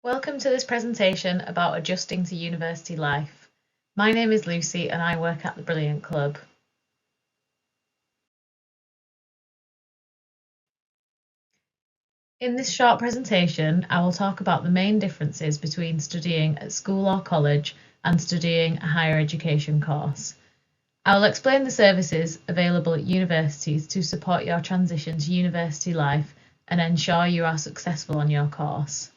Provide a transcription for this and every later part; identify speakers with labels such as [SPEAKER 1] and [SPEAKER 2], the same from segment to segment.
[SPEAKER 1] Welcome to this presentation about adjusting to university life. My name is Lucy and I work at the Brilliant Club. In this short presentation, I will talk about the main differences between studying at school or college and studying a higher education course. I will explain the services available at universities to support your transition to university life and ensure you are successful on your course.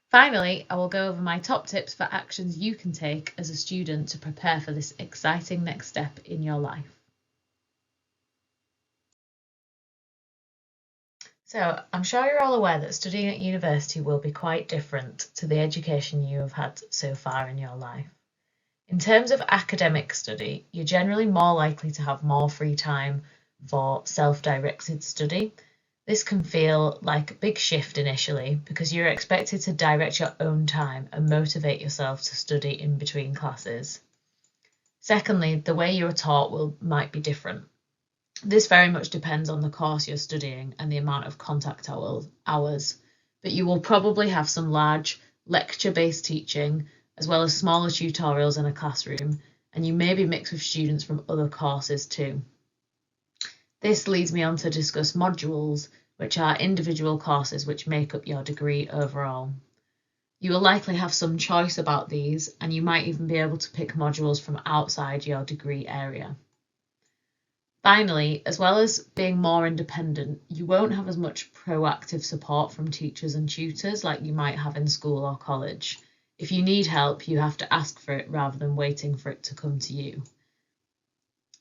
[SPEAKER 1] Finally, I will go over my top tips for actions you can take as a student to prepare for this exciting next step in your life. So, I'm sure you're all aware that studying at university will be quite different to the education you have had so far in your life. In terms of academic study, you're generally more likely to have more free time for self-directed study. This can feel like a big shift initially because you're expected to direct your own time and motivate yourself to study in between classes. Secondly, the way you're taught might be different. This very much depends on the course you're studying and the amount of contact hours, but you will probably have some large lecture-based teaching as well as smaller tutorials in a classroom, and you may be mixed with students from other courses too. This leads me on to discuss modules, which are individual courses which make up your degree overall. You will likely have some choice about these, and you might even be able to pick modules from outside your degree area. Finally, as well as being more independent, you won't have as much proactive support from teachers and tutors like you might have in school or college. If you need help, you have to ask for it rather than waiting for it to come to you.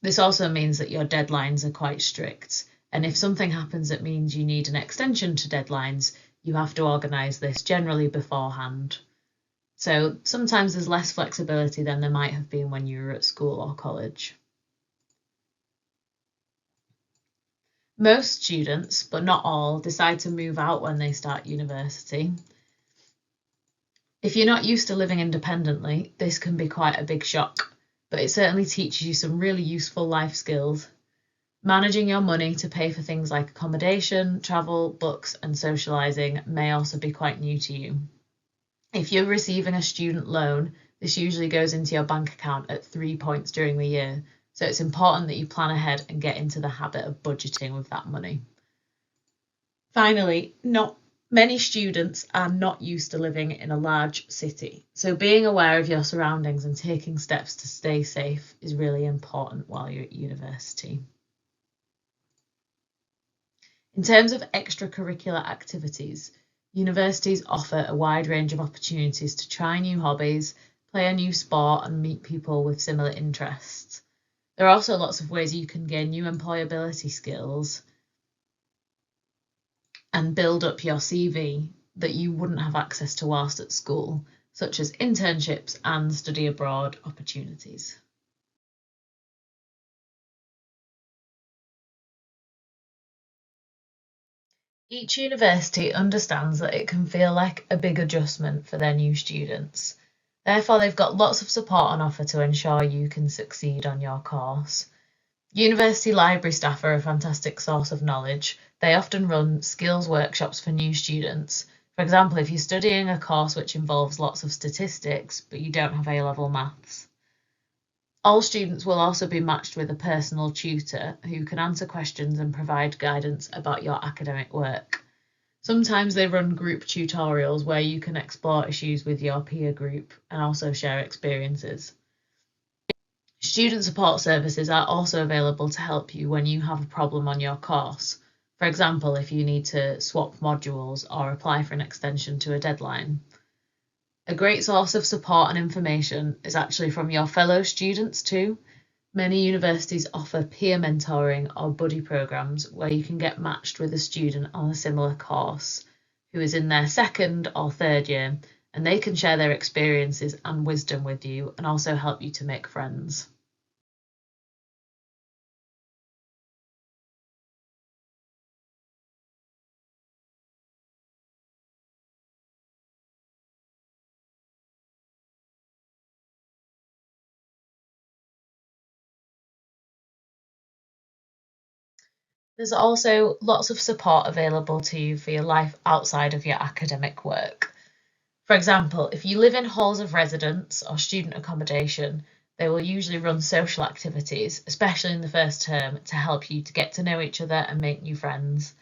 [SPEAKER 1] This also means that your deadlines are quite strict, and if something happens that means you need an extension to deadlines, you have to organise this generally beforehand. So sometimes there's less flexibility than there might have been when you were at school or college. Most students, but not all, decide to move out when they start university. If you're not used to living independently, this can be quite a big shock, but it certainly teaches you some really useful life skills. Managing your money to pay for things like accommodation, travel, books, and socialising may also be quite new to you. If you're receiving a student loan, this usually goes into your bank account at 3 points during the year, so it's important that you plan ahead and get into the habit of budgeting with that money. Finally, not many students are not used to living in a large city, so being aware of your surroundings and taking steps to stay safe is really important while you're at university. In terms of extracurricular activities, universities offer a wide range of opportunities to try new hobbies, play a new sport, and meet people with similar interests. There are also lots of ways you can gain new employability skills and build up your CV that you wouldn't have access to whilst at school, such as internships and study abroad opportunities. Each university understands that it can feel like a big adjustment for their new students. Therefore, they've got lots of support on offer to ensure you can succeed on your course. University library staff are a fantastic source of knowledge. They often run skills workshops for new students. For example, if you're studying a course which involves lots of statistics, but you don't have A-level maths. All students will also be matched with a personal tutor who can answer questions and provide guidance about your academic work. Sometimes they run group tutorials where you can explore issues with your peer group and also share experiences. Student support services are also available to help you when you have a problem on your course. For example, if you need to swap modules or apply for an extension to a deadline. A great source of support and information is actually from your fellow students too. Many universities offer peer mentoring or buddy programs where you can get matched with a student on a similar course who is in their second or third year, and they can share their experiences and wisdom with you and also help you to make friends. There's also lots of support available to you for your life outside of your academic work. For example, if you live in halls of residence or student accommodation, they will usually run social activities, especially in the first term, to help you to get to know each other and make new friends.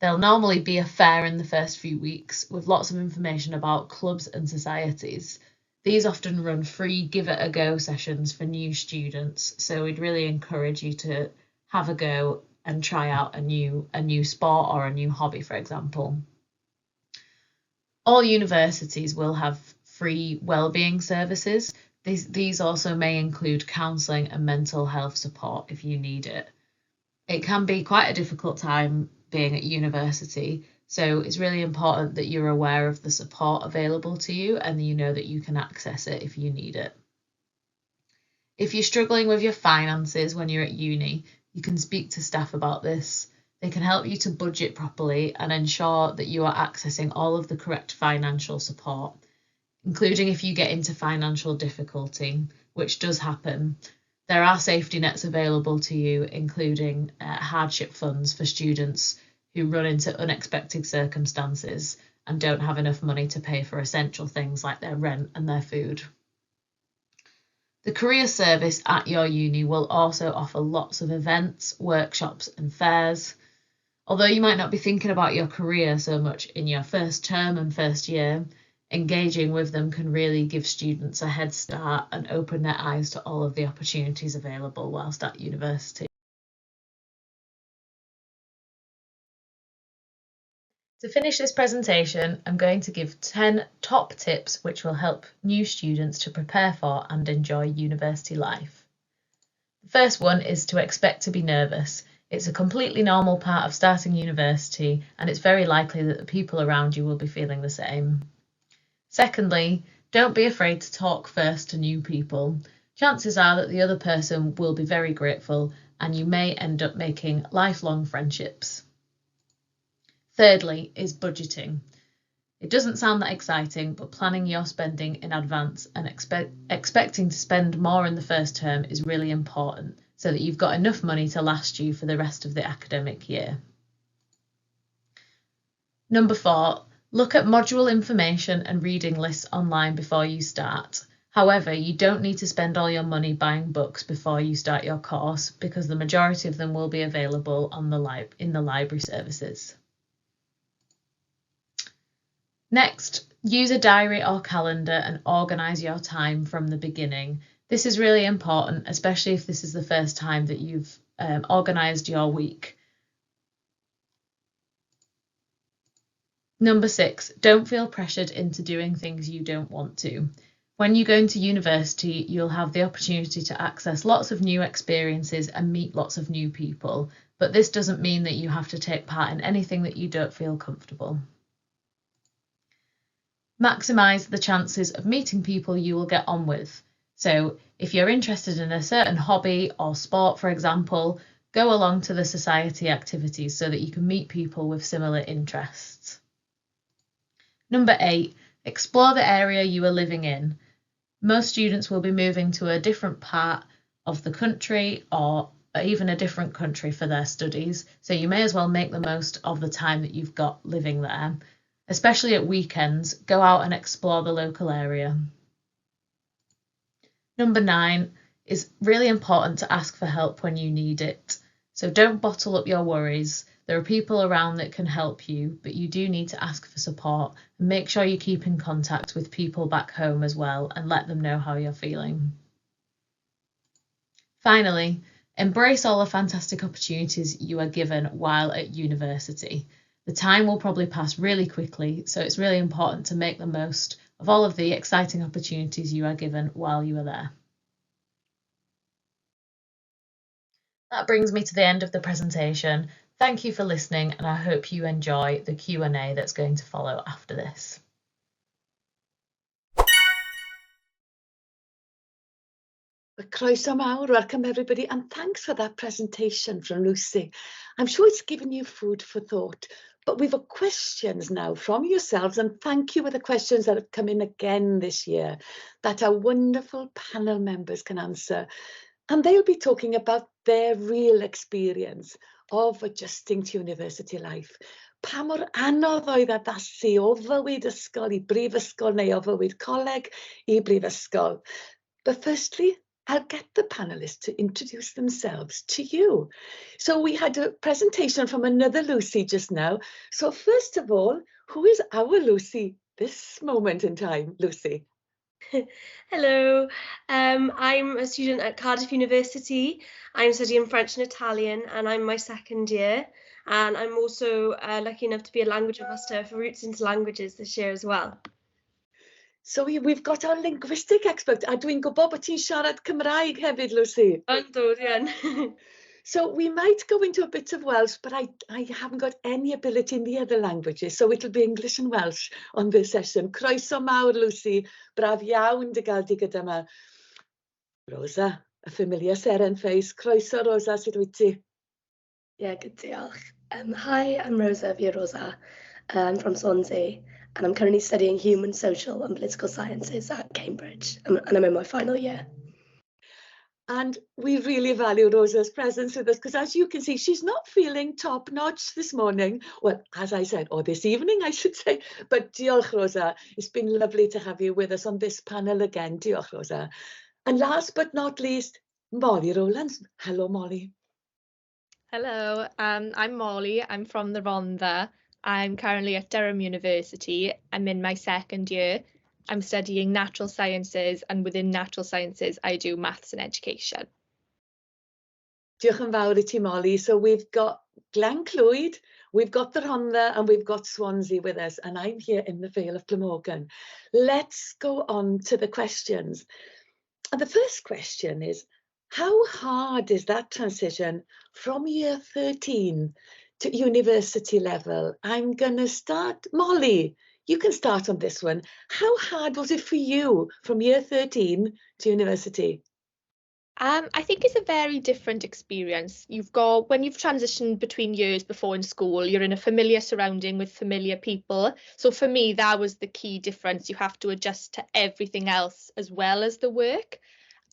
[SPEAKER 1] There'll normally be a fair in the first few weeks with lots of information about clubs and societies. These often run free give it a go sessions for new students, so we'd really encourage you to have a go and try out a new sport or a new hobby, for example. All universities will have free wellbeing services. These also may include counselling and mental health support if you need it. It can be quite a difficult time being at university, so it's really important that you're aware of the support available to you and you know that you can access it if you need it. If you're struggling with your finances when you're at uni, you can speak to staff about this. They can help you to budget properly and ensure that you are accessing all of the correct financial support, including if you get into financial difficulty, which does happen. There are safety nets available to you, including hardship funds for students who run into unexpected circumstances and don't have enough money to pay for essential things like their rent and their food. The career service at your uni will also offer lots of events, workshops and fairs. Although you might not be thinking about your career so much in your first term and first year, engaging with them can really give students a head start and open their eyes to all of the opportunities available whilst at university. To finish this presentation, I'm going to give 10 top tips which will help new students to prepare for and enjoy university life. The first one is to expect to be nervous. It's a completely normal part of starting university, and it's very likely that the people around you will be feeling the same. Secondly, don't be afraid to talk first to new people. Chances are that the other person will be very grateful, and you may end up making lifelong friendships. Thirdly is budgeting. It doesn't sound that exciting, but planning your spending in advance and expecting to spend more in the first term is really important, so that you've got enough money to last you for the rest of the academic year. Number 4, look at module information and reading lists online before you start. However, you don't need to spend all your money buying books before you start your course, because the majority of them will be available in the library services. Next, use a diary or calendar and organise your time from the beginning. This is really important, especially if this is the first time that you've organised your week. Number 6, don't feel pressured into doing things you don't want to. When you go into university, you'll have the opportunity to access lots of new experiences and meet lots of new people, but this doesn't mean that you have to take part in anything that you don't feel comfortable. Maximise the chances of meeting people you will get on with. So if you're interested in a certain hobby or sport, for example, go along to the society activities so that you can meet people with similar interests. Number 8, explore the area you are living in. Most students will be moving to a different part of the country or even a different country for their studies, so you may as well make the most of the time that you've got living there. Especially at weekends, go out and explore the local area. Number 9 is really important to ask for help when you need it. So don't bottle up your worries. There are people around that can help you, but you do need to ask for support, and make sure you keep in contact with people back home as well and let them know how you're feeling. Finally, embrace all the fantastic opportunities you are given while at university. The time will probably pass really quickly, so it's really important to make the most of all of the exciting opportunities you are given while you are there. That brings me to the end of the presentation. Thank you for listening, and I hope you enjoy the Q&A that's going to follow after this.
[SPEAKER 2] Croeso mawr, welcome everybody, and thanks for that presentation from Lucy. I'm sure it's given you food for thought, but we've got questions now from yourselves, and thank you for the questions that have come in again this year that our wonderful panel members can answer. And they'll be talking about their real experience of adjusting to university life. Pa mor anodd oedd addasu o fywyd ysgol I brifysgol neu o fywyd coleg I brifysgol. But firstly, I'll get the panelists to introduce themselves to you. So we had a presentation from another Lucy just now. So first of all, who is our Lucy this moment in time, Lucy?
[SPEAKER 3] Hello, I'm a student at Cardiff University. I'm studying French and Italian, and I'm my second year. And I'm also lucky enough to be a language ambassador for Roots into Languages this year as well.
[SPEAKER 2] So we've got our linguistic expert. A dwi'n gwybod bod ti'n siarad Cymraeg hefyd, Lucy.
[SPEAKER 3] Yndw, dwi yn.
[SPEAKER 2] So we might go into a bit of Welsh, but I haven't got any ability in the other languages, so it'll be English and Welsh on this session. Croeso mawr, Lucy. Braf iawn dy gael di gyda yma. Rosa, a familiar Seren face. Croeso, Rosa, sut wyt ti?
[SPEAKER 4] Yeah, good, diolch. Hi, I'm Rosa via Rosa. I'm from Swansea, and I'm currently studying Human, Social and Political Sciences at Cambridge, and I'm in my final year.
[SPEAKER 2] And we really value Rosa's presence with us because, as you can see, she's not feeling top-notch this morning. Well, as I said, or this evening, I should say. But diolch, Rosa. It's been lovely to have you with us on this panel again. Diolch, Rosa. And last but not least, Molly Rowlands. Hello, Molly.
[SPEAKER 5] Hello, I'm Molly. I'm from the Rhondda. I'm currently at Durham University. I'm in my second year. I'm studying natural sciences, and within natural sciences, I do maths and education.
[SPEAKER 2] Diolch yn fawr I ti, Molly. So we've got Glen Clwyd, we've got the Rhondda, and we've got Swansea with us, and I'm here in the Vale of Glamorgan. Let's go on to the questions. And the first question is, how hard is that transition from year 13 to university level? I'm going to start, Molly, you can start on this one. How hard was it for you from year 13 to university?
[SPEAKER 5] I think it's a very different experience. When you've transitioned between years before in school, you're in a familiar surrounding with familiar people. So for me, that was the key difference. You have to adjust to everything else as well as the work.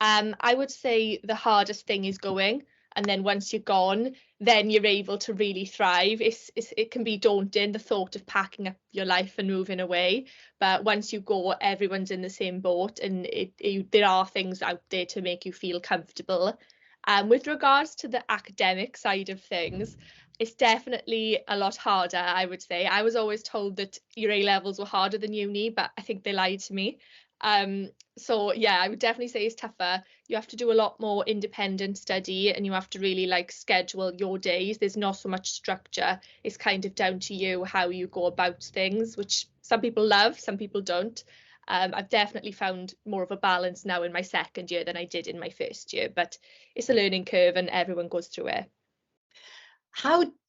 [SPEAKER 5] I would say the hardest thing is going, and then once you're gone, then you're able to really thrive. It can be daunting, the thought of packing up your life and moving away, but once you go, everyone's in the same boat, and there are things out there to make you feel comfortable. With regards to the academic side of things, it's definitely a lot harder, I would say. I was always told that your A-levels were harder than uni, but I think they lied to me. So yeah, I would definitely say it's tougher. You have to do a lot more independent study, and you have to really schedule your days. There's not so much structure. It's kind of down to you how you go about things, which some people love, some people don't. I've definitely found more of a balance now in my second year than I did in my first year, but it's a learning curve and everyone goes through it.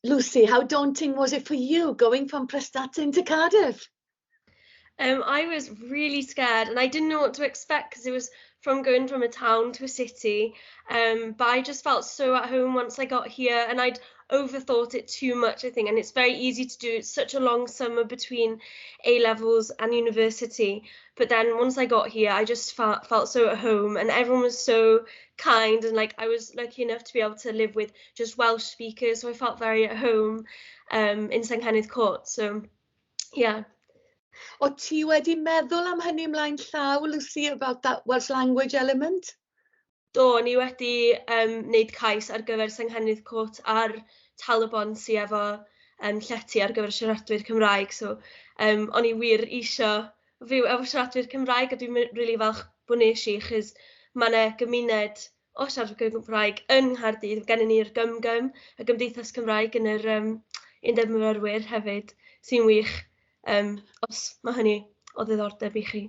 [SPEAKER 2] Lucy, how daunting was it for you going from Prestatyn to Cardiff?
[SPEAKER 3] I was really scared, and I didn't know what to expect because it was going from a town to a city. But I just felt so at home once I got here, and I'd overthought it too much, I think. And it's very easy to do. It's such a long summer between A-levels and university. But then once I got here, I just felt so at home, and everyone was so kind. And I was lucky enough to be able to live with just Welsh speakers, so I felt very at home in Cynhadledd. So yeah.
[SPEAKER 2] O ti wedi meddwl am hynny ymlaen llaw, Lucy, about that Welsh language element?
[SPEAKER 3] Do, ni wedi wneud cais ar gyfer Cynhadledd a'r Talabon sydd efo llety ar gyfer siaradwyr Cymraeg. So o'n I wir eisiau fyw efo siaradwyr Cymraeg, a dwi'n rili falch bod nes I, chys mae yna gymuned o siaradwyr Cymraeg yn Nghaerdydd. Gennym ni'r gymgym, y Gymdeithas Cymraeg yn yr Undeb Myfyrwyr hefyd, sy'n wych. Os mae hynny o ddiddordeb I chi.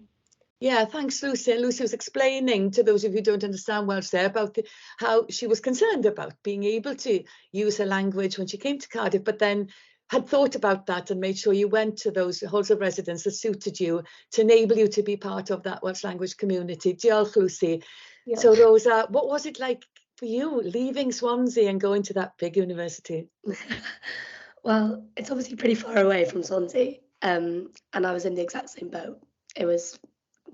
[SPEAKER 2] Yeah, thanks, Lucy. And Lucy was explaining to those of you who don't understand Welsh there about how she was concerned about being able to use her language when she came to Cardiff, but then had thought about that and made sure you went to those halls of residence that suited you to enable you to be part of that Welsh language community. Diolch, Lucy. Yeah. So, Rosa, what was it like for you leaving Swansea and going to that big university?
[SPEAKER 4] Well, it's obviously pretty far away from Swansea, and I was in the exact same boat. It was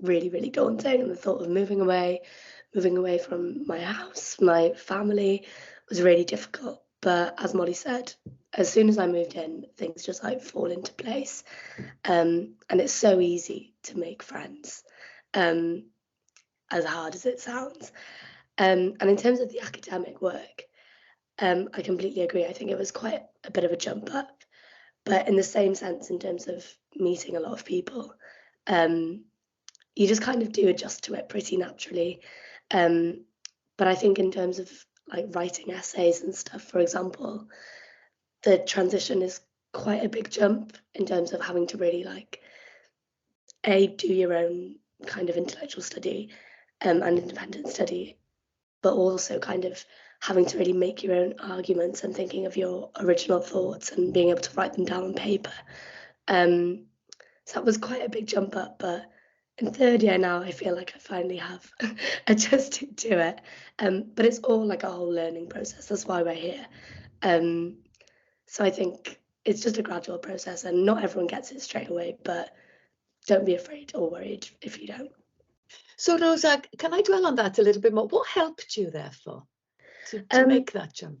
[SPEAKER 4] really, really daunting, and the thought of moving away from my house, my family, was really difficult. But as Molly said, as soon as I moved in, things just like fall into place. And it's so easy to make friends, as hard as it sounds. And in terms of the academic work, I completely agree. I think it was quite a bit of a jump up, but in the same sense, in terms of meeting a lot of people, you just kind of do adjust to it pretty naturally. But I think in terms of like writing essays and stuff, for example, the transition is quite a big jump in terms of having to really like do your own kind of intellectual study and independent study, but also kind of having to really make your own arguments and thinking of your original thoughts and being able to write them down on paper. So that was quite a big jump up, but in third year now, I feel like I finally have adjusted to it. But it's all like a whole learning process. That's why we're here. So I think it's just a gradual process, and not everyone gets it straight away, but don't be afraid or worried if you don't.
[SPEAKER 2] So Rosa, can I dwell on that a little bit more? What helped you therefore to make that jump?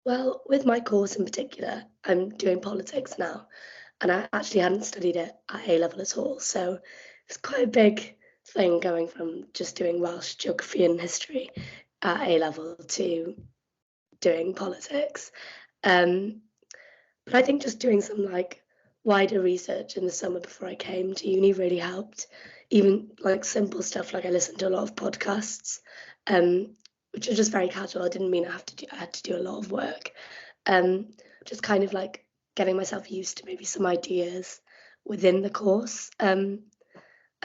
[SPEAKER 4] Well, with my course in particular, I'm doing politics now, and I actually hadn't studied it at A level at all. So it's quite a big thing going from just doing Welsh, geography and history at A level to doing politics. But I think just doing some like wider research in the summer before I came to uni really helped. Even like simple stuff, like I listened to a lot of podcasts, which are just very casual. I didn't mean I had to do a lot of work. Just kind of like getting myself used to maybe some ideas within the course. And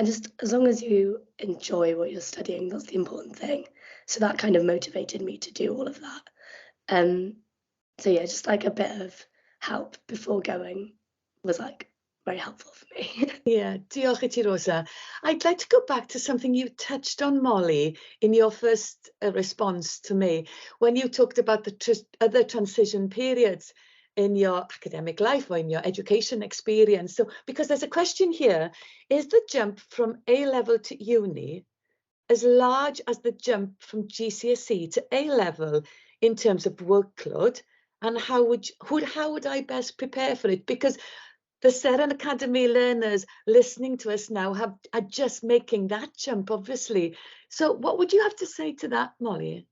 [SPEAKER 4] just as long as you enjoy what you're studying, that's the important thing. So that kind of motivated me to do all of that. So yeah, just like a bit of help before going was like very helpful for me.
[SPEAKER 2] Yeah, diolch I ti, Rosa. I'd like to go back to something you touched on, Molly, in your first response to me, when you talked about the other transition periods in your academic life or in your education experience. So, because there's a question here, is the jump from A level to uni as large as the jump from GCSE to A level in terms of workload? And how would I best prepare for it? Because the Seren Academy learners listening to us now are just making that jump, obviously. So what would you have to say to that, Molly?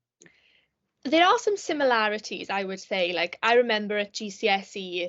[SPEAKER 5] There are some similarities, I would say. Like, I remember at GCSE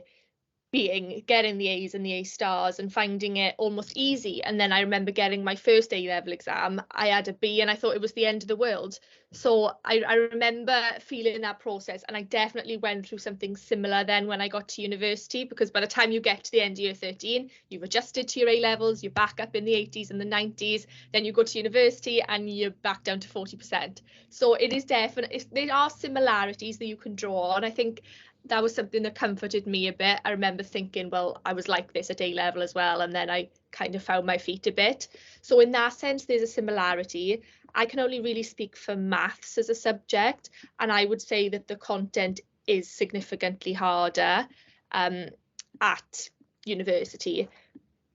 [SPEAKER 5] getting the A's and the A stars and finding it almost easy. And then I remember getting my first A level exam, I had a B and I thought it was the end of the world. So I remember feeling that process, and I definitely went through something similar then when I got to university, because by the time you get to the end of year 13, you've adjusted to your A levels, you're back up in the 80s and the 90s, then you go to university and you're back down to 40%. So it is definitely, there are similarities that you can draw on. I think that was something that comforted me a bit. I remember thinking, well, I was like this at A level as well, and then I kind of found my feet a bit. So in that sense, there's a similarity. I can only really speak for maths as a subject, and I would say that the content is significantly harder at university,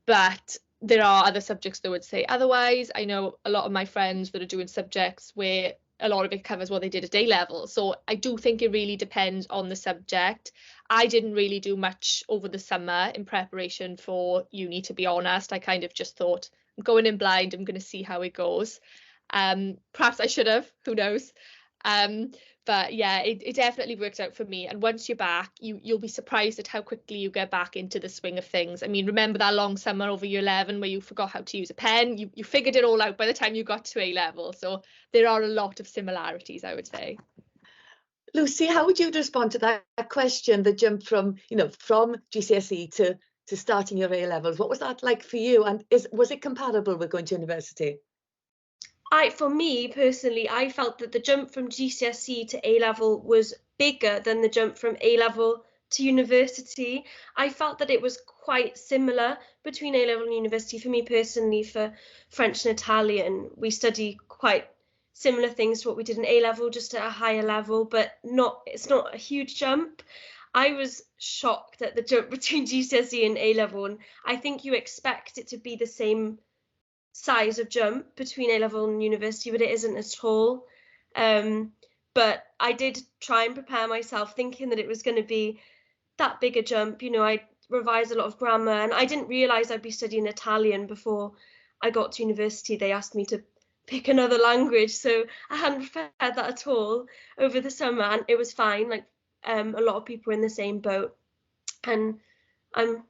[SPEAKER 5] but there are other subjects that would say otherwise. I know a lot of my friends that are doing subjects where a lot of it covers what they did at A level. So I do think it really depends on the subject. I didn't really do much over the summer in preparation for uni, to be honest. I kind of just thought, I'm going in blind, I'm going to see how it goes. Perhaps I should have, who knows. But yeah, it definitely worked out for me. And once you're back, you'll be surprised at how quickly you get back into the swing of things. I mean, remember that long summer over year 11 where you forgot how to use a pen? You figured it all out by the time you got to A level. So there are a lot of similarities, I would say.
[SPEAKER 2] Lucy, how would you respond to that question, the jump from GCSE to starting your A levels? What was that like for you? And was it comparable with going to university?
[SPEAKER 3] For me personally, I felt that the jump from GCSE to A level was bigger than the jump from A level to university. I felt that it was quite similar between A level and university. For me personally, for French and Italian, we study quite similar things to what we did in A level, just at a higher level, but it's not a huge jump. I was shocked at the jump between GCSE and A level, and I think you expect it to be the same size of jump between A level and university, but it isn't at all. but I did try and prepare myself thinking that it was going to be that big a jump. You know, I revised a lot of grammar, and I didn't realise I'd be studying Italian before I got to university. They asked me to pick another language, so I hadn't prepared that at all over the summer, and it was fine. Like a lot of people were in the same boat, and I'm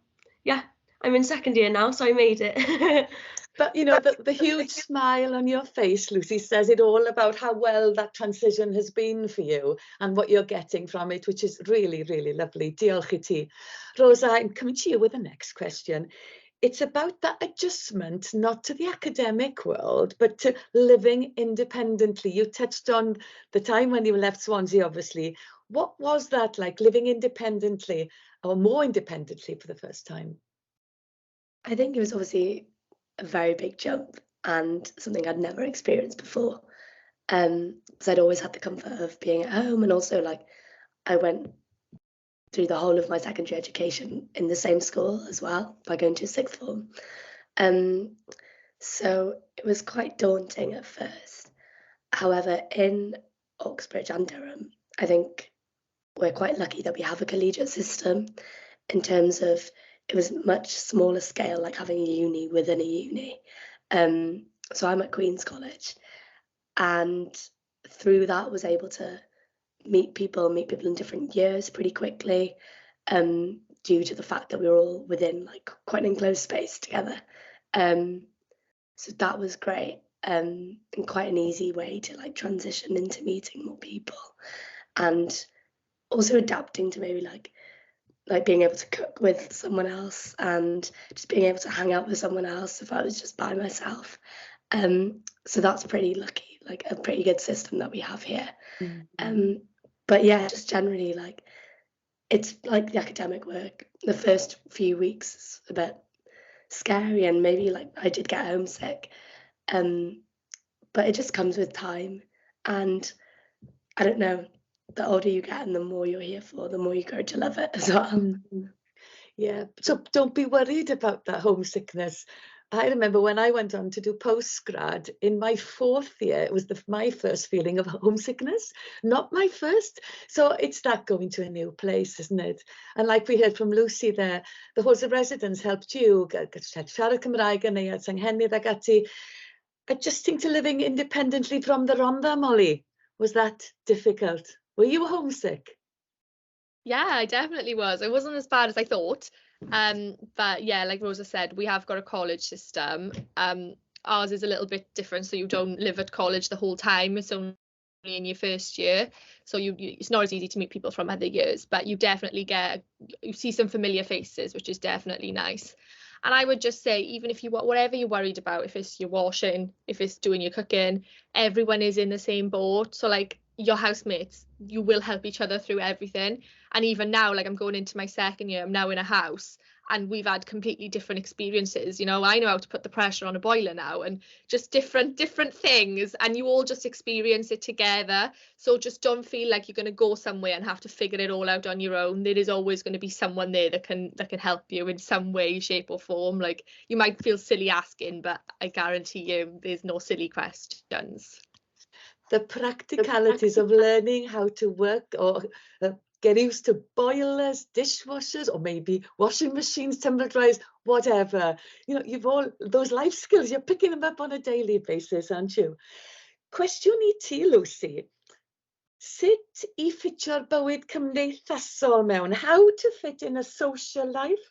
[SPEAKER 3] in second year now, so I made it.
[SPEAKER 2] But you know, the huge smile on your face, Lucy, says it all about how well that transition has been for you and what you're getting from it, which is really, really lovely. Diolch I ti. Rosa, I'm coming to you with the next question. It's about that adjustment, not to the academic world, but to living independently. You touched on the time when you left Swansea, obviously. What was that like, living independently or more independently for the first time?
[SPEAKER 4] I think it was obviously a very big jump and something I'd never experienced before. Because I'd always had the comfort of being at home, and also like I went through the whole of my secondary education in the same school as well by going to sixth form. So it was quite daunting at first. However, in Oxbridge and Durham, I think we're quite lucky that we have a collegiate system in terms of it was much smaller scale, like having a uni within a uni. So I'm at Queen's College, and through that was able to meet people in different years pretty quickly, due to the fact that we were all within like quite an enclosed space together. So that was great, and quite an easy way to like transition into meeting more people, and also adapting to maybe like being able to cook with someone else and just being able to hang out with someone else if I was just by myself. So that's pretty lucky, like a pretty good system that we have here. But yeah, just generally like it's like the academic work. The first few weeks is a bit scary, and maybe like I did get homesick, but it just comes with time. And I don't know, the older you get and the more you're here for, the more you grow to love it as well.
[SPEAKER 2] Yeah, so don't be worried about that homesickness. I remember when I went on to do postgrad in my fourth year, it was my first feeling of homesickness, not my first. So it's that going to a new place, isn't it? And like we heard from Lucy there, the Halls of Residence helped you, siarad Cymraeg yn ei Cynhadledd ag ati, adjusting to living independently from the Rhondda, Molly. Was that difficult? Were you homesick?
[SPEAKER 5] Yeah, I definitely was. It wasn't as bad as I thought. But yeah, like Rosa said, we have got a college system. Ours is a little bit different, so you don't live at college the whole time. It's only in your first year, so it's not as easy to meet people from other years, but you definitely you see some familiar faces, which is definitely nice. And I would just say, even if whatever you're worried about, if it's your washing, if it's doing your cooking, everyone is in the same boat. So like your housemates, you will help each other through everything. And even now, like I'm going into my second year, I'm now in a house, and we've had completely different experiences. You know, I know how to put the pressure on a boiler now, and just different things, and you all just experience it together. So just don't feel like you're going to go somewhere and have to figure it all out on your own. There is always going to be someone there that can help you in some way, shape or form. Like you might feel silly asking, but I guarantee you there's no silly questions.
[SPEAKER 2] The practicalities of learning how to work or get used to boilers, dishwashers, or maybe washing machines, tumble dryers, whatever. You know, you've all those life skills, you're picking them up on a daily basis, aren't you? Cwestiwn I ti, Lucy. Sut I ffitio'r bywyd cymdeithasol mewn? How to fit in a social life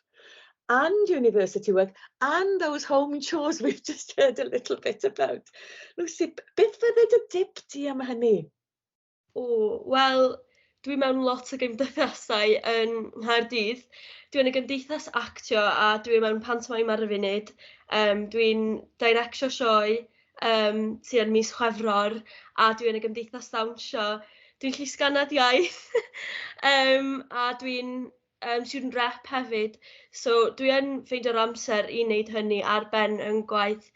[SPEAKER 2] and university work and those home chores we've just heard a little bit about. Lucy, beth fydde dy dip ti am hynny?
[SPEAKER 3] Wel, dwi mewn lot o gymdeithasau yn Nghaerdydd. Dwi'n y gymdeithas actio a dwi mewn pantomime ar y funud. Dwi'n directio sioe sy'n mis Chwefror, a dwi'n y gymdeithas ddawnsio. Dwi'n llysgannad iaith a dwi'n student rep hefyd. So dwi yn ffeindio'r amser i wneud hynny ar ben yn gwaith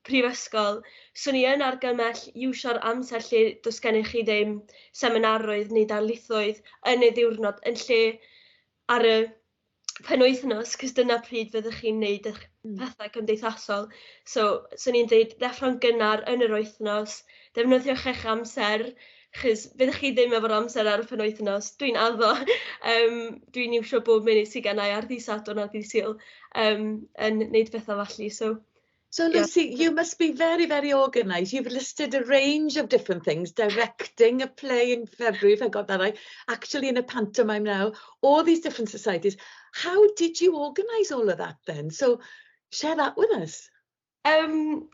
[SPEAKER 3] prifysgol. So ni yn argymell iwsio'r amser lle does gennych chi ddim seminaroedd neu darlithoedd yn y ddiwrnod, yn lle ar y penwythnos, cos dyna pryd fyddwch chi'n wneud eich pethau cymdeithasol. So ni'n dweud ddeffro'n gynnar yn yr wythnos, defnyddiwch eich amser, chys byddwch chi ddim efo'r amser ar y penwythnos. Dwi'n addo, dwi'n iwsio bob munud sydd gennau ar ddydd Sadwrn a ddydd Sul yn wneud bethau felly.
[SPEAKER 2] So Lucy, you must be very, very organised. You've listed a range of different things, directing a play in February, if I got that right, actually in a pantomime now, all these different societies. How did you organise all of that then? So share that with us.
[SPEAKER 3] I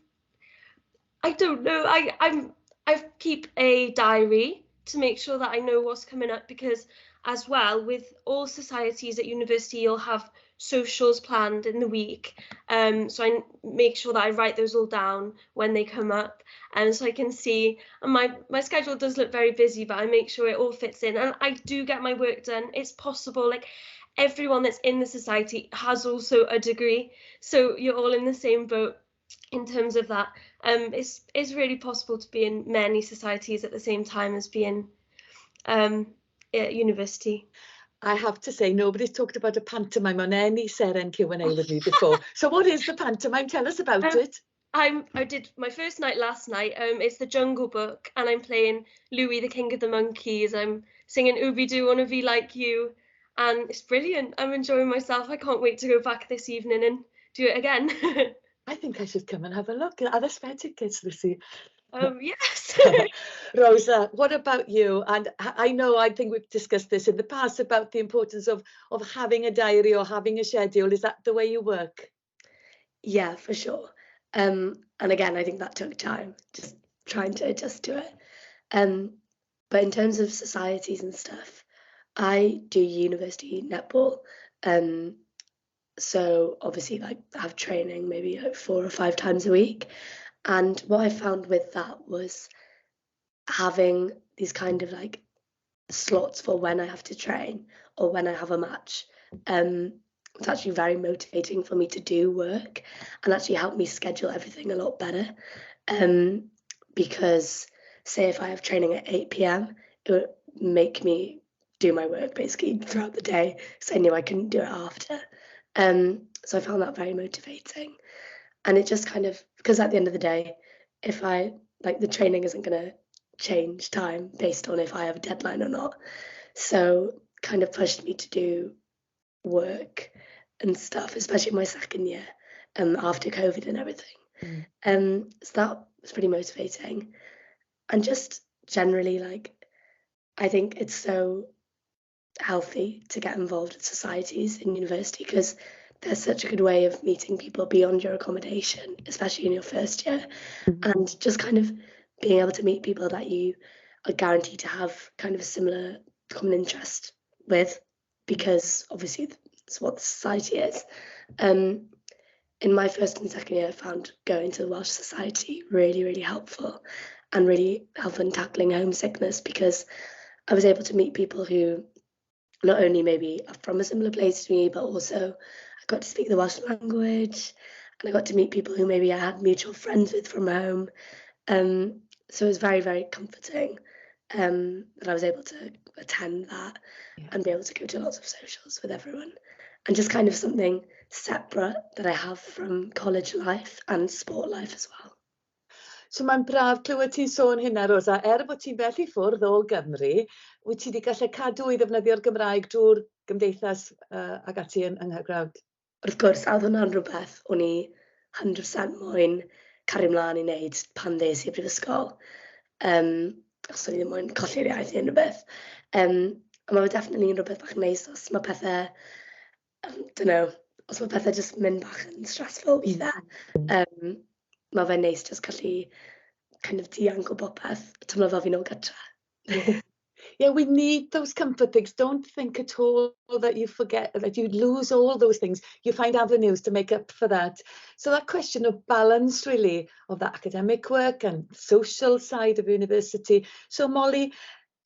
[SPEAKER 3] don't know. I keep a diary to make sure that I know what's coming up, because as well, with all societies at university, you'll have socials planned in the week. So I make sure that I write those all down when they come up, and so I can see. And my schedule does look very busy, but I make sure it all fits in, and I do get my work done. It's possible, like everyone that's in the society has also a degree, so you're all in the same boat in terms of that. It's really possible to be in many societies at the same time as being at university.
[SPEAKER 2] I have to say, nobody's talked about a pantomime on any Seren Q&A with me before. So what is the pantomime? Tell us about it.
[SPEAKER 3] I did my first night last night. It's the Jungle Book, and I'm playing Louis, the King of the Monkeys. I'm singing Ooby-Doo, Wanna Be Like You, and it's brilliant. I'm enjoying myself. I can't wait to go back this evening and do it again.
[SPEAKER 2] I think I should come and have a look. Are there spare tickets, Lucy?
[SPEAKER 3] Yes.
[SPEAKER 2] Rosa, what about you? And I think we've discussed this in the past about the importance of having a diary or having a schedule. Is that the way you work?
[SPEAKER 4] Yeah, for sure. And again, I think that took time, just trying to adjust to it. But in terms of societies and stuff, I do university netball. So obviously, like, I have training maybe like 4 or 5 times a week. And what I found with that was having these kind of like slots for when I have to train or when I have a match. It's actually very motivating for me to do work, and actually help me schedule everything a lot better. Because say if I have training at 8 p.m, it would make me do my work basically throughout the day, because I knew I couldn't do it after. So I found that very motivating. And it just kind of, because at the end of the day, if I, like, the training isn't going to change time based on if I have a deadline or not. So kind of pushed me to do work and stuff, especially my second year, after COVID and everything. So that was pretty motivating. And just generally, like, I think it's so healthy to get involved in societies in university, because there's such a good way of meeting people beyond your accommodation, especially in your first year, and just kind of being able to meet people that you are guaranteed to have kind of a similar common interest with, because obviously that's what the society is. In my first and second year, I found going to the Welsh Society really, really helpful, and really helpful in tackling homesickness, because I was able to meet people who not only maybe are from a similar place to me, but also I got to speak the Welsh language, and I got to meet people who maybe I had mutual friends with from home. So it was very, very comforting that I was able to attend that and be able to go to lots of socials with everyone, and just kind of something separate that I have from college life and sport life as well.
[SPEAKER 2] So mae'n braf clywed ti'n sôn hynna, Rosa. Bod ti'n bell I ffwrdd o Gymru, wyt ti wedi gallu cadw I ddefnyddio'r Gymraeg drwy'r gymdeithas ag ati yng Nghyrgrawd?
[SPEAKER 4] Wrth gwrs, a oedd hwnna'n rhywbeth o'n I 100% moyn cario mlaen I wneud pan ddes I brifysgol. Os o'n I ddim moyn colli'r iaith I unrhyw beth. Ond mae fe definitely yn rhywbeth bach neis os mae pethau, don't know, os mae pethau just mynd bach yn stressful weithiau. Mae fe'n neis just gallu kind of dianc o bopeth, teimlo fel fi'n ôl gytre.
[SPEAKER 2] Yeah, we need those comfort things. Don't think at all that you forget, that you lose all those things. You find avenues to make up for that. So that question of balance, really, of that academic work and social side of university. So Molly,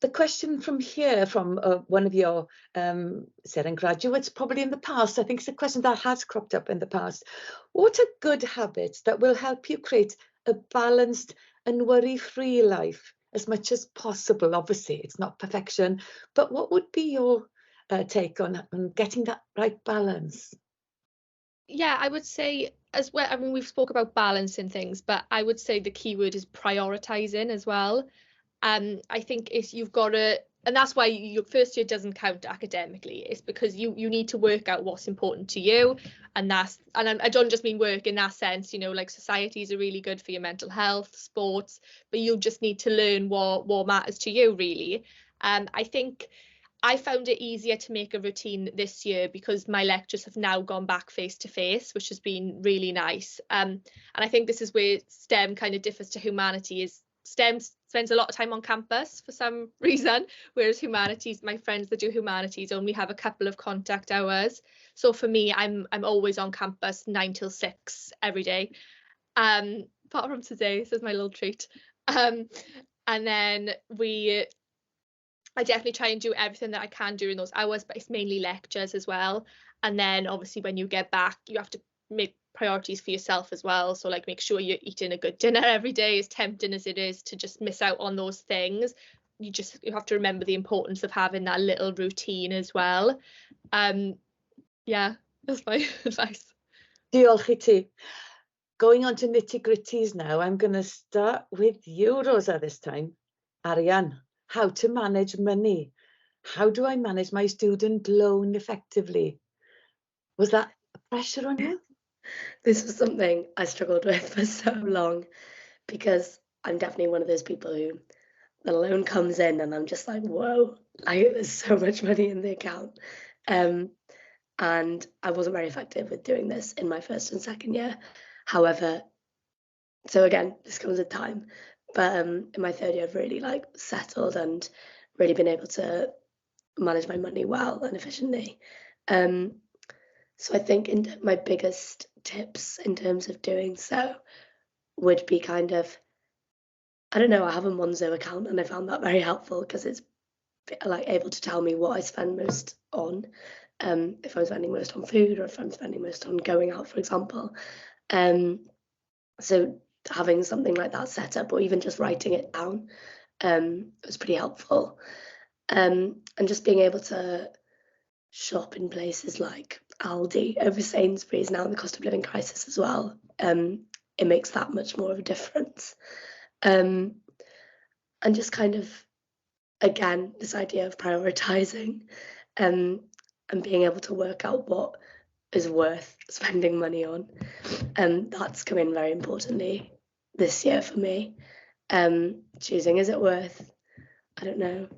[SPEAKER 2] the question from here, from one of your Seren graduates, probably in the past, I think it's a question that has cropped up in the past. What are good habits that will help you create a balanced and worry-free life as much as possible? Obviously, it's not perfection, but what would be your take on getting that right balance?
[SPEAKER 5] Yeah, I would say as well, I mean, we've spoke about balancing things, but I would say the key word is prioritizing as well. I think you've got to, and that's why your first year doesn't count academically. It's because you need to work out what's important to you, and I don't just mean work in that sense, like societies are really good for your mental health, sports, but you just need to learn what matters to you really. I think I found it easier to make a routine this year because my lectures have now gone back face to face, which has been really nice. And I think this is where STEM kind of differs to humanities. STEM spends a lot of time on campus for some reason, whereas humanities, my friends that do humanities only have a couple of contact hours. So for me, I'm always on campus 9 till 6 every day. Apart from today, this is my little treat. And then I definitely try and do everything that I can during those hours, but it's mainly lectures as well. And then obviously when you get back, you have to make priorities for yourself as well. So like make sure you're eating a good dinner every day, as tempting as it is to just miss out on those things. You have to remember the importance of having that little routine as well. Yeah, that's my advice.
[SPEAKER 2] Diolch I ti. Going on to nitty-gritties now, I'm going to start with you, Rosa, this time. Arian, how to manage money. How do I manage my student loan effectively? Was that a pressure on you?
[SPEAKER 4] This was something I struggled with for so long, because I'm definitely one of those people who the loan comes in and I'm just like, whoa, there's so much money in the account. And I wasn't very effective with doing this in my first and second year. However, so again, this comes with time. But in my third year, I've really settled and really been able to manage my money well and efficiently. So I think my biggest tips in terms of doing so would be I don't know, I have a Monzo account and I found that very helpful because it's able to tell me what I spend most on, if I'm spending most on food or if I'm spending most on going out, for example. So having something like that set up, or even just writing it down, was pretty helpful. And just being able to shop in places like Aldi over Sainsbury's now in the cost of living crisis as well, it makes that much more of a difference. And just again, this idea of prioritizing, and being able to work out what is worth spending money on. That's come in very importantly this year for me. Choosing, is it worth, I don't know,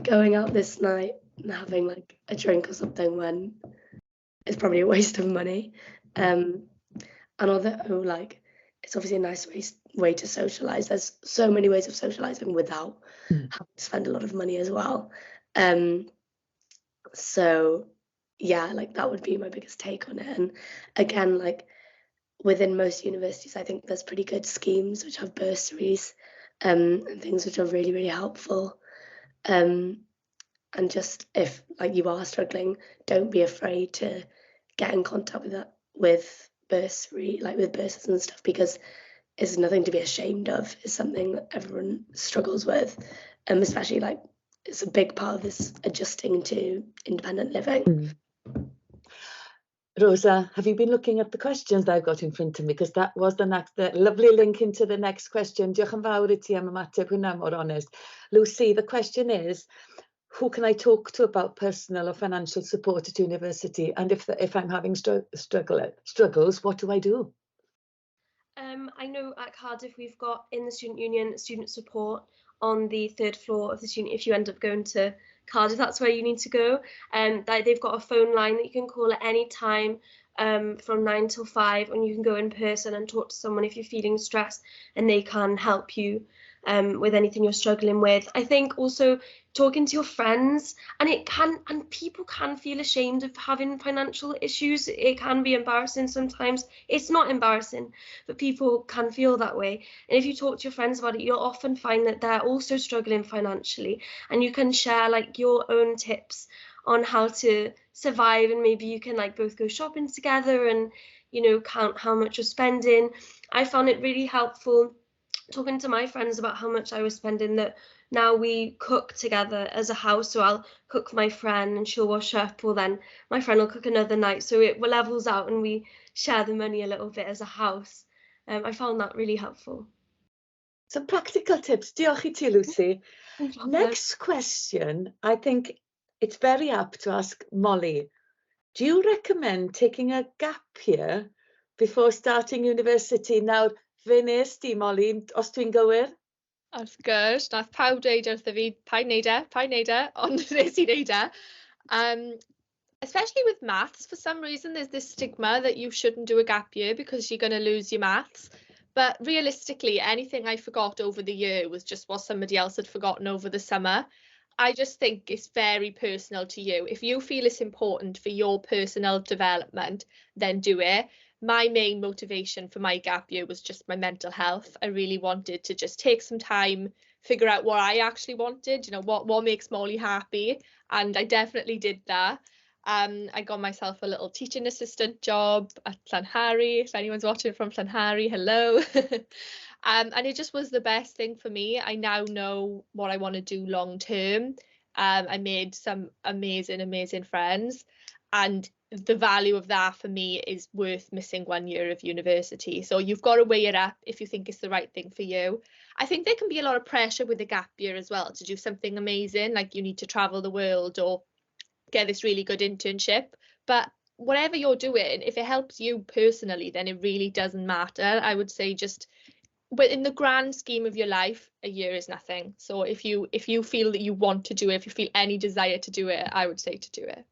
[SPEAKER 4] going out this night and having a drink or something when it's probably a waste of money. And although it's obviously a nice way to socialize, there's so many ways of socializing without having to spend a lot of money as well. So yeah, that would be my biggest take on it. And again, within most universities, I think there's pretty good schemes which have bursaries, and things which are really, really helpful. And just if you are struggling, don't be afraid to get in contact with bursary, with bursaries and stuff, because it's nothing to be ashamed of. It's something that everyone struggles with, especially it's a big part of this adjusting to independent living.
[SPEAKER 2] Rosa, have you been looking at the questions that I've got in front of me? Because that was the lovely link into the next question. Diolch yn fawr I ti am ymateb hwnna mor honest. Lucy, the question is, who can I talk to about personal or financial support at university? And if I'm having struggles, what do I do?
[SPEAKER 3] I know at Cardiff we've got in the student union student support on the 3rd floor of the student. If you end up going to Cardiff, that's where you need to go. They've got a phone line that you can call at any time, from 9 till 5, and you can go in person and talk to someone if you're feeling stressed, and they can help you with anything you're struggling with. I think also talking to your friends, and people can feel ashamed of having financial issues. It can be embarrassing sometimes. It's not embarrassing, but people can feel that way. And if you talk to your friends about it, you'll often find that they're also struggling financially, and you can share your own tips on how to survive, and maybe you can both go shopping together and count how much you're spending. I found it really helpful talking to my friends about how much I was spending, that now we cook together as a house. So I'll cook for my friend and she'll wash up, or then my friend will cook another night. So it levels out and we share the money a little bit as a house. I found that really helpful.
[SPEAKER 2] Some practical tips. Diolch I ti, Lucy.
[SPEAKER 3] No problem.
[SPEAKER 2] Next question, I think it's very apt to ask Molly. Do you recommend taking a gap year before starting university? Nawr, fe nes di, Molly, os dwi'n gywir?
[SPEAKER 5] Wrth gwrs, nath pawb dweud wrtho fi, paid neud e, ond nes i neud e. Especially with maths, for some reason, there's this stigma that you shouldn't do a gap year because you're going to lose your maths. But realistically, anything I forgot over the year was just what somebody else had forgotten over the summer. I just think it's very personal to you. If you feel it's important for your personal development, then do it. My main motivation for my gap year was just my mental health. I really wanted to just take some time, figure out what I actually wanted, you know, what makes Molly happy. And I definitely did that. I got myself a little teaching assistant job at Cynhadledd. If anyone's watching from Cynhadledd, hello. And it just was the best thing for me. I now know what I want to do long term. I made some amazing friends, and the value of that for me is worth missing 1 year of university. So you've got to weigh it up if you think it's the right thing for you. I think there can be a lot of pressure with the gap year as well to do something amazing, like you need to travel the world or get this really good internship. But whatever you're doing, if it helps you personally, then it really doesn't matter. I would say but in the grand scheme of your life, a year is nothing. So if you feel that you want to do it, if you feel any desire to do it, I would say to do it.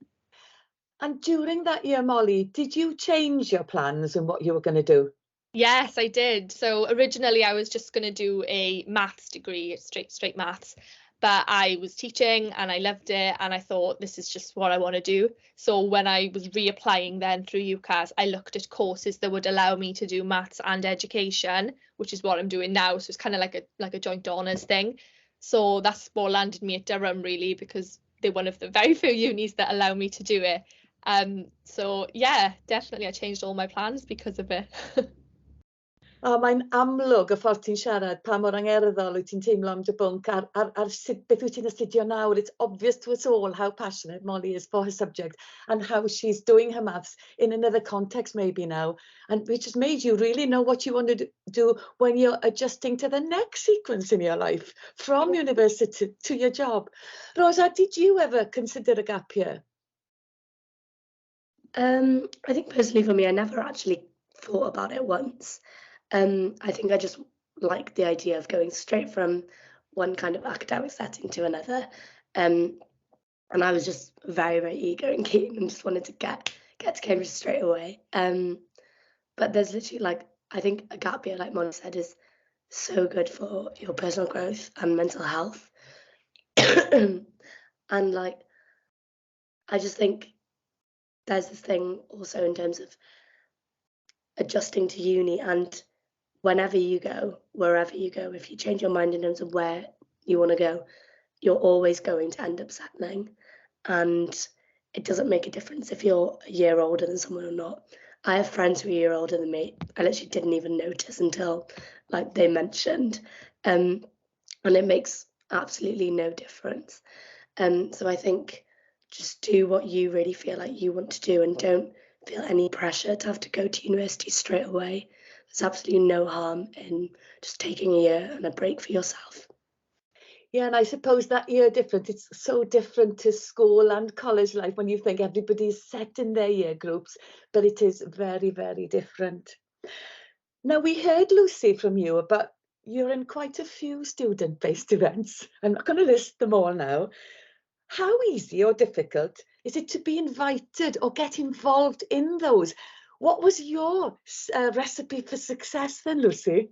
[SPEAKER 2] And during that year, Molly, did you change your plans and what you were going to do?
[SPEAKER 5] Yes, I did. So originally I was just going to do a maths degree, straight maths. But I was teaching and I loved it, and I thought this is just what I want to do. So when I was reapplying then through UCAS, I looked at courses that would allow me to do maths and education, which is what I'm doing now. So it's kind of like a joint honours thing. So that's what landed me at Durham, really, because they're one of the very few unis that allow me to do it. So yeah, definitely I changed all my plans because of it.
[SPEAKER 2] Mae'n amlwg y ffordd ti'n siarad pa mor angerddol wyt ti'n teimlo am dy bwnc ar sut beth wyt ti'n astudio nawr. It's obvious to us all how passionate Molly is for her subject and how she's doing her maths in another context maybe now, and which has made you really know what you want to do when you're adjusting to the next sequence in your life from university to your job. Rosa, did you ever consider a gap year?
[SPEAKER 4] I think personally for me, I never actually thought about it once. I think I just like the idea of going straight from one kind of academic setting to another. And I was just very, very eager and keen and just wanted to get to Cambridge straight away. But there's literally I think a gap year, like Molly said, is so good for your personal growth and mental health. And I just think there's this thing also in terms of adjusting to uni, and whenever you go, wherever you go, if you change your mind in terms of where you want to go, you're always going to end up settling. And it doesn't make a difference if you're a year older than someone or not. I have friends who are a year older than me. I literally didn't even notice until they mentioned. And it makes absolutely no difference. So I think just do what you really feel like you want to do, and don't feel any pressure to have to go to university straight away. There's absolutely no harm in just taking a year and a break for yourself.
[SPEAKER 2] Yeah, and I suppose that year different, it's so different to school and college life when you think everybody's set in their year groups, but it is very, very different. Now, we heard, Lucy, from you about you're in quite a few student-based events. I'm not going to list them all now. How easy or difficult is it to be invited or get involved in those? What was your recipe for success then, Lucy?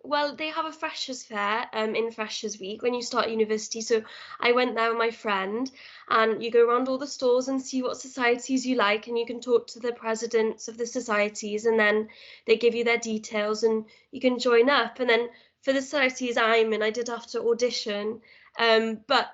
[SPEAKER 3] Well, they have a freshers fair in Freshers Week when you start university. So I went there with my friend, and you go around all the stores and see what societies you like, and you can talk to the presidents of the societies, and then they give you their details and you can join up. And then for the societies I'm in, I did have to audition, but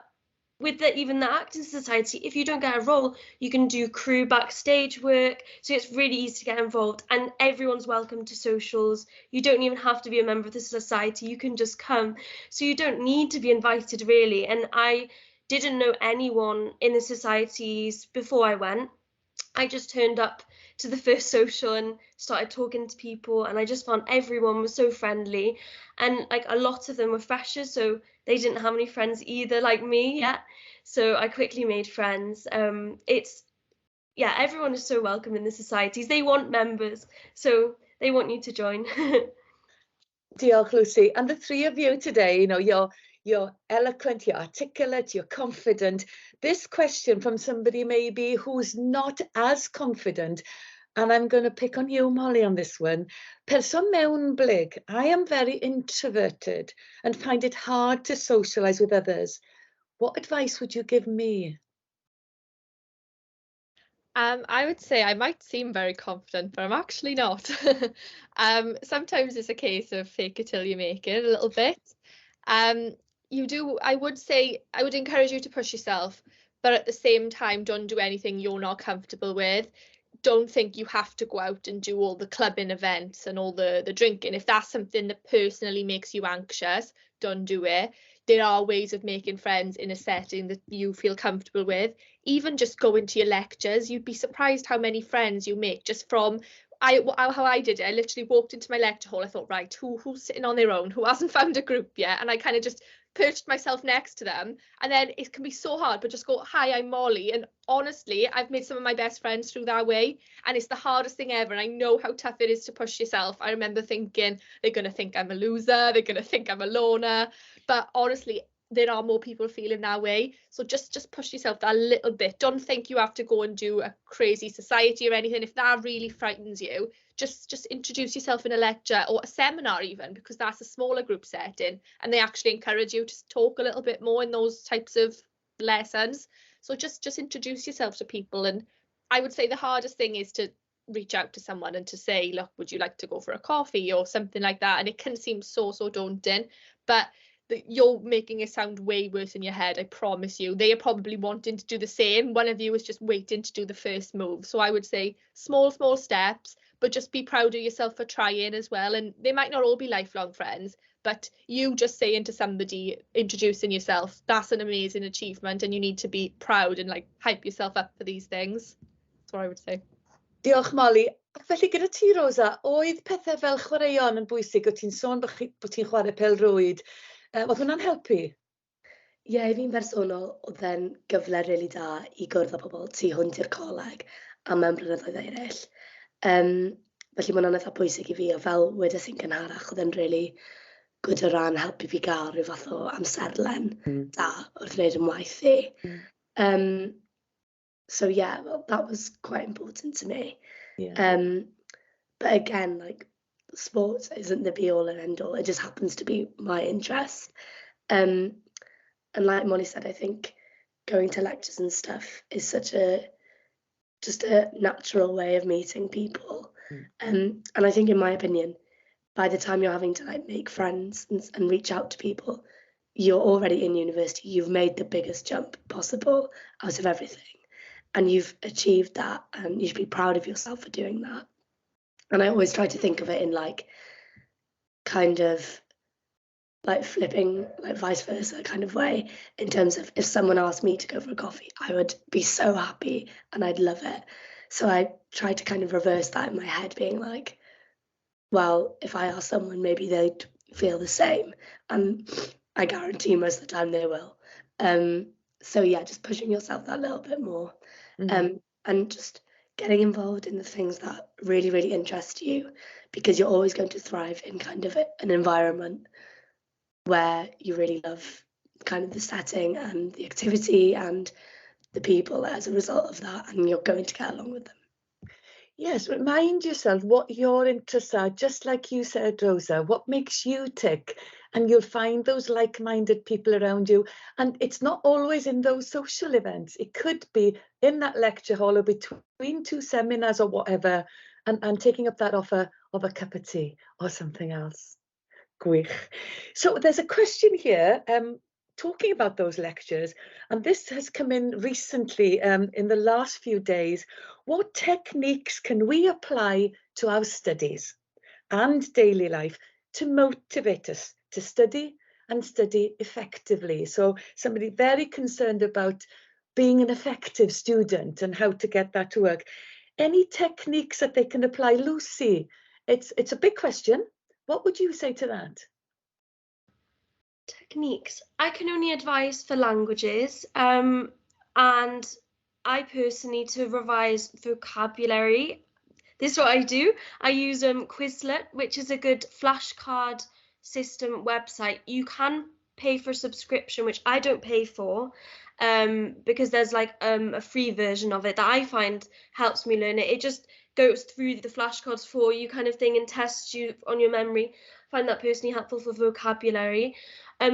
[SPEAKER 3] with even the acting society, if you don't get a role, you can do crew backstage work. So it's really easy to get involved, and everyone's welcome to socials. You don't even have to be a member of the society, you can just come. So you don't need to be invited, really. And I didn't know anyone in the societies before I went. I just turned up to the first social and started talking to people, and I just found everyone was so friendly, and like a lot of them were freshers, so they didn't have any friends either like me yet. So I quickly made friends. Yeah, everyone is so welcome in the societies. They want members, so they want you to join.
[SPEAKER 2] Diolch, Lucy. And the three of you today, you know, you're eloquent, you're articulate, you're confident. This question from somebody maybe who's not as confident, and I'm going to pick on you, Molly, on this one. Person mewnblyg. I am very introverted and find it hard to socialise with others. What advice would you give me?
[SPEAKER 5] I would say I might seem very confident, but I'm actually not. Sometimes it's a case of fake it till you make it a little bit. I would say, I would encourage you to push yourself, but at the same time, don't do anything you're not comfortable with. Don't think you have to go out and do all the clubbing events and all the drinking. If that's something that personally makes you anxious, don't do it. There are ways of making friends in a setting that you feel comfortable with. Even just going to your lectures, you'd be surprised how many friends you make just from how I did it. I literally walked into my lecture hall. I thought, right, who's sitting on their own, who hasn't found a group yet? And I kind of just perched myself next to them. And then it can be so hard, but just go, hi, I'm Molly. And honestly, I've made some of my best friends through that way. And it's the hardest thing ever. And I know how tough it is to push yourself. I remember thinking, they're going to think I'm a loser. They're going to think I'm a loner. But honestly, there are more people feeling that way. So just push yourself that little bit. Don't think you have to go and do a crazy society or anything. If that really frightens you, just introduce yourself in a lecture or a seminar even, because that's a smaller group setting and they actually encourage you to talk a little bit more in those types of lessons. So just introduce yourself to people. And I would say the hardest thing is to reach out to someone and to say, look, would you like to go for a coffee or something like that? And it can seem so daunting, but you're making it sound way worse in your head. I promise you, they are probably wanting to do the same. One of you is just waiting to do the first move. So I would say small steps, but just be proud of yourself for trying as well. And they might not all be lifelong friends, but you just saying to somebody, introducing yourself, that's an amazing achievement, and you need to be proud and like hype yourself up for these things. That's what I would say.
[SPEAKER 2] Diolch, Molly. Ac felly gyda ti, Rosa, oedd pethau fel chwaraeon yn bwysig? O ti'n sôn bod ti'n chwarae pêl-rwyd. Oedd hwnna'n helpu?
[SPEAKER 4] Ie, i fi'n bersonol, oedd e'n gyfle rili da i gwrdd â pobl tu hwnt i'r coleg a mewn blynyddoedd eraill. Felly mae'n eitha pwysig i fi, o fel wedes i'n gynharach, oedd e'n rili good o ran helpu fi gael rhyw fath o amserlen da wrth wneud yn waith i. So yeah, well, that was quite important to me.
[SPEAKER 2] Yeah.
[SPEAKER 4] But again, like, sports isn't the be all and end all. It just happens to be my interest. And like Molly said, I think going to lectures and stuff is such just a natural way of meeting people. And I think, in my opinion, by the time you're having to like make friends and reach out to people, you're already in university. You've made the biggest jump possible out of everything. And you've achieved that, and you should be proud of yourself for doing that. And I always try to think of it in like kind of like flipping, like vice versa kind of way, in terms of if someone asked me to go for a coffee, I would be so happy and I'd love it. So I try to kind of reverse that in my head, being like, well, if I ask someone, maybe they'd feel the same. And I guarantee most of the time they will. So yeah, just pushing yourself that little bit more. And just getting involved in the things that really, really interest you, because you're always going to thrive in kind of an environment where you really love kind of the setting and the activity and the people as a result of that, and you're going to get along with them.
[SPEAKER 2] Yes, remind yourself what your interests are, just like you said, Rosa, what makes you tick, and you'll find those like-minded people around you. And it's not always in those social events. It could be in that lecture hall or between two seminars or whatever, and taking up that offer of a cup of tea or something else. Gwych. So there's a question here, talking about those lectures, and this has come in recently, in the last few days. What techniques can we apply to our studies and daily life to motivate us to study and study effectively? So somebody very concerned about being an effective student and how to get that to work. Any techniques that they can apply? Lucy, it's a big question. What would you say to that?
[SPEAKER 3] Techniques. I can only advise for languages, and I personally, to revise vocabulary, this is what I do. I use Quizlet, which is a good flashcard system website. You can pay for a subscription, which I don't pay for, because there's like a free version of it that I find helps me learn it. It just goes through the flashcards for you, kind of thing, and tests you on your memory. I find that personally helpful for vocabulary.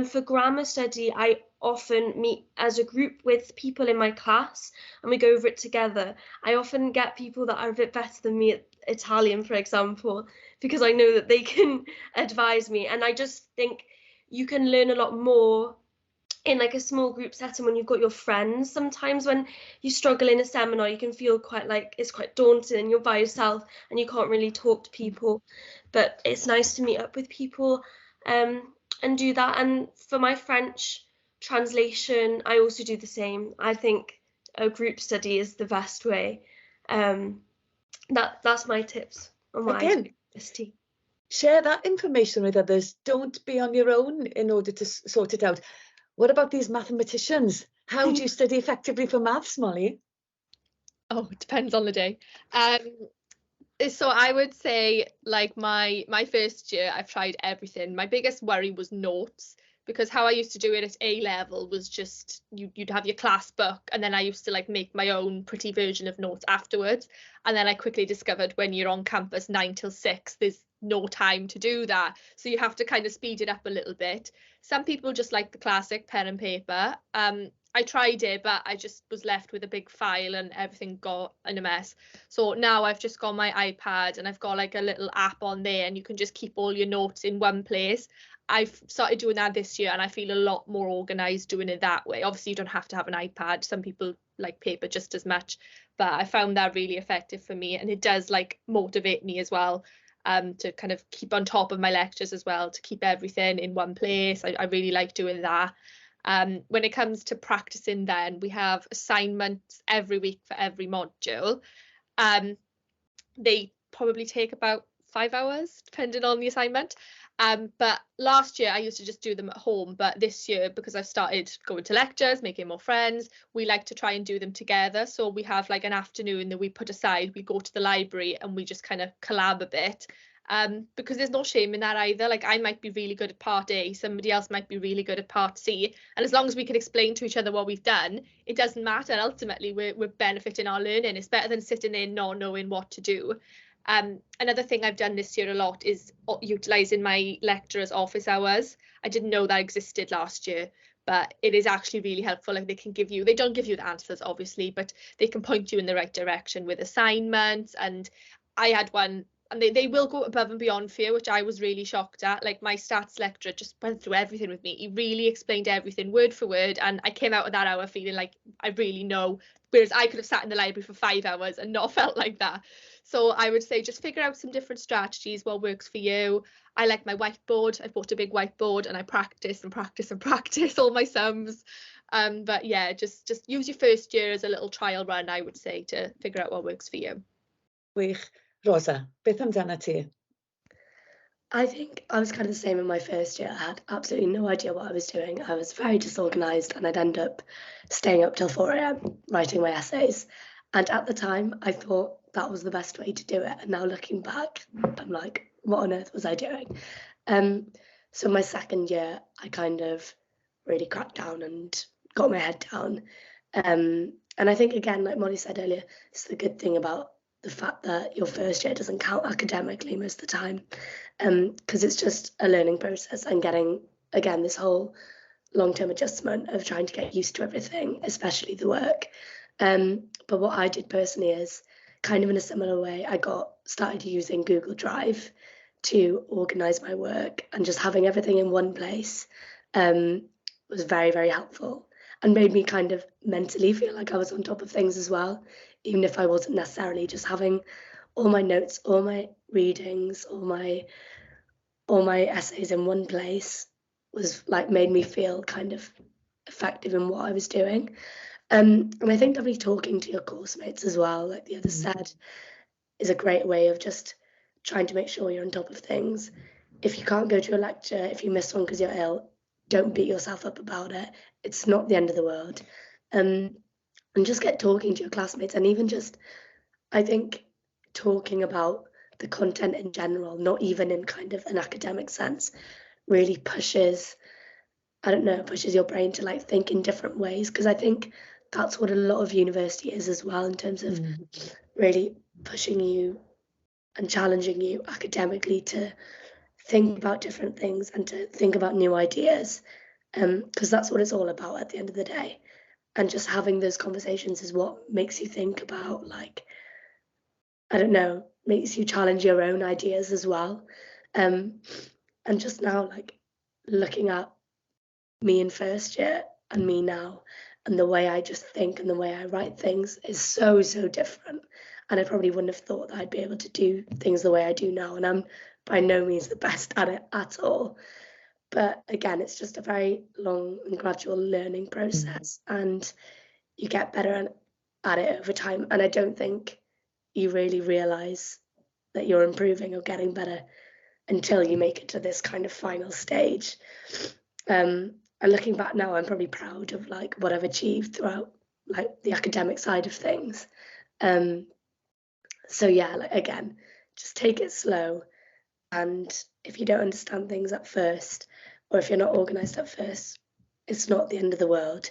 [SPEAKER 3] For grammar study, I often meet as a group with people in my class and we go over it together. I often get people that are a bit better than me at Italian, for example, because I know that they can advise me. And I just think you can learn a lot more in like a small group setting when you've got your friends. Sometimes when you struggle in a seminar, you can feel quite like it's quite daunting, you're by yourself and you can't really talk to people, but it's nice to meet up with people and do that. And for my French translation, I also do the same. I think a group study is the best way. That's my tips on what I do.
[SPEAKER 2] Share that information with others. Don't be on your own in order to sort it out. What about these mathematicians? How do you study effectively for maths, Molly?
[SPEAKER 5] Oh, it depends on the day. So I would say, like, my first year, I've tried everything. My biggest worry was notes, because how I used to do it at A level was just you'd have your class book, and then I used to like make my own pretty version of notes afterwards. And then I quickly discovered when you're on campus 9 till 6, there's no time to do that. So you have to kind of speed it up a little bit. Some people just like the classic pen and paper. I tried it, but I just was left with a big file and everything got in a mess. So now I've just got my iPad and I've got like a little app on there and you can just keep all your notes in one place. I've started doing that this year and I feel a lot more organized doing it that way. Obviously, you don't have to have an iPad. Some people like paper just as much, but I found that really effective for me, and it does like motivate me as well, to kind of keep on top of my lectures as well, to keep everything in one place. I really like doing that. When it comes to practicing, then we have assignments every week for every module. They probably take about 5 hours depending on the assignment. But last year I used to just do them at home, but this year, because I've started going to lectures, making more friends, we like to try and do them together. So we have like an afternoon that we put aside, we go to the library and we just kind of collab a bit. Because there's no shame in that either. Like, I might be really good at part A, somebody else might be really good at part C, and as long as we can explain to each other what we've done, it doesn't matter. Ultimately, we're benefiting our learning. It's better than sitting there not knowing what to do. Another thing I've done this year a lot is utilising my lecturers' office hours. I didn't know that existed last year, but it is actually really helpful. Like, they don't give you the answers, obviously, but they can point you in the right direction with assignments. And I had one, and they will go above and beyond for you, which I was really shocked at. Like, my stats lecturer just went through everything with me. He really explained everything word for word, and I came out of that hour feeling like I really know, whereas I could have sat in the library for 5 hours and not felt like that. So I would say just figure out some different strategies, what works for you. I like my whiteboard. I've bought a big whiteboard and I practice and practice and practice all my sums. But yeah, just use your first year as a little trial run, I would say, to figure out what works for you.
[SPEAKER 2] Gwych. Rosa, beth amdana ti?
[SPEAKER 4] I think I was kind of the same in my first year. I had absolutely no idea what I was doing. I was very disorganized and I'd end up staying up till 4 a.m. writing my essays. And at the time, I thought that was the best way to do it. And now looking back, I'm like, what on earth was I doing? So my second year, I kind of really cracked down and got my head down. And I think, again, like Molly said earlier, it's the good thing about the fact that your first year doesn't count academically most of the time, because it's just a learning process and getting, again, this whole long-term adjustment of trying to get used to everything, especially the work. But what I did personally is kind of in a similar way, I started using Google Drive to organize my work, and just having everything in one place was very, very helpful and made me kind of mentally feel like I was on top of things as well, even if I wasn't necessarily. Just having all my notes, all my readings, all my essays in one place was like made me feel kind of effective in what I was doing. And I think definitely talking to your course mates as well, like the other said, is a great way of just trying to make sure you're on top of things. If you can't go to a lecture, if you miss one because you're ill, don't beat yourself up about it. It's not the end of the world. And just get talking to your classmates, and even just, I think, talking about the content in general, not even in kind of an academic sense, really pushes, I don't know, pushes your brain to like think in different ways, because I think that's what a lot of university is as well, in terms of really pushing you and challenging you academically to think about different things and to think about new ideas, because that's what it's all about at the end of the day. And just having those conversations is what makes you think about, like, I don't know, makes you challenge your own ideas as well. And just now, like, looking at me in first year and me now, and the way I just think and the way I write things is so, so different. And I probably wouldn't have thought that I'd be able to do things the way I do now. And I'm by no means the best at it at all. But again, it's just a very long and gradual learning process, and you get better at it over time. And I don't think you really realize that you're improving or getting better until you make it to this kind of final stage. And looking back now, I'm probably proud of like what I've achieved throughout like the academic side of things. So yeah, like, again, just take it slow. And if you don't understand things at first, or if you're not organized at first, it's not the end of the world.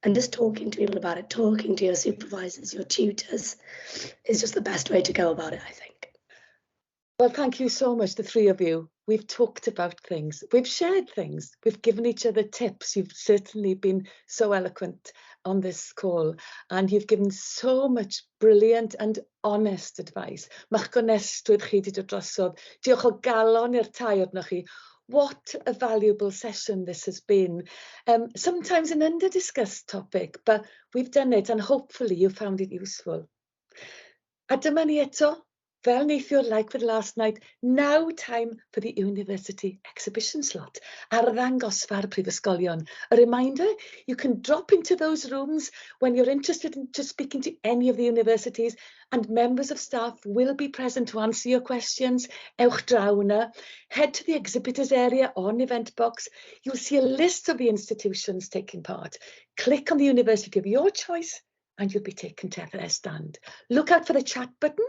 [SPEAKER 4] And just talking to people about it, talking to your supervisors, your tutors, is just the best way to go about it, I think.
[SPEAKER 2] Well, thank you so much, the three of you. We've talked about things, we've shared things, we've given each other tips. You've certainly been so eloquent on this call, and you've given so much brilliant and honest advice. Ma'ch gonestwydd chi 'di dod drosodd. Diolch o galon i'r tair o'ch chi. What a valuable session this has been. Sometimes an under-discussed topic, but we've done it, and hopefully you found it useful. A dyma ni eto, fel neithiwr like for the last night, now time for the university exhibition slot. Arddangosfa'r Prifysgolion. A reminder, you can drop into those rooms when you're interested in just speaking to any of the universities, and members of staff will be present to answer your questions. Ewch draw na. Head to the exhibitors area on Event Box. You'll see a list of the institutions taking part. Click on the university of your choice and you'll be taken to their stand. Look out for the chat button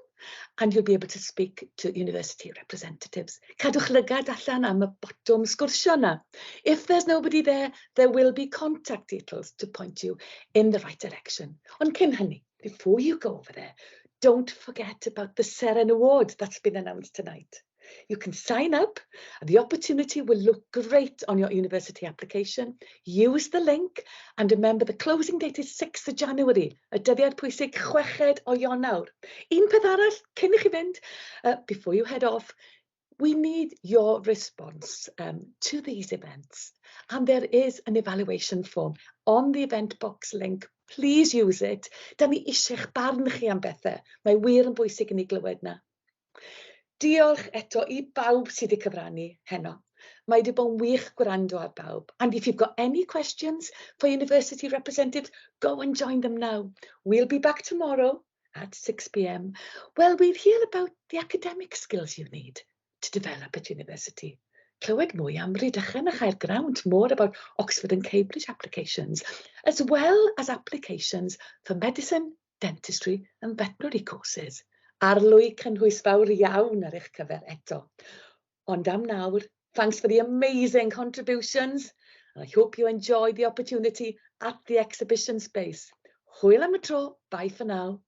[SPEAKER 2] and you'll be able to speak to university representatives. Cadwch lygad allan am y botwm sgwrsio na. If there's nobody there, there will be contact details to point you in the right direction. Ond cyn hynny, before you go over there, don't forget about the Seren Award that's been announced tonight. You can sign up and the opportunity will look great on your university application. Use the link and remember the closing date is 6th of January, y dyddiad pwysig 6 o Ionawr. Un peth arall, cyn i chi fynd, before you head off, we need your response to these events. And there is an evaluation form on the event box link. Please use it. Da ni eisiau'ch barn chi am bethau. Mae wir yn bwysig i ni glywed na. Diolch eto I bawb sydd wedi cyfrannu heno. Mae wedi bod yn wych gwrando ar bawb. And if you've got any questions for university representatives, go and join them now. We'll be back tomorrow at 6 p.m. Well, we'll hear about the academic skills you need to develop at university. Clywed mwy am Rhydychen a Caergrawnt, more about Oxford and Cambridge applications, as well as applications for medicine, dentistry and veterinary courses. Arlwy cynhwys fawr iawn ar eich cyfer eto. Ond am nawr, thanks for the amazing contributions. And I hope you enjoyed the opportunity at the exhibition space. Hwyl am y tro, bye for now.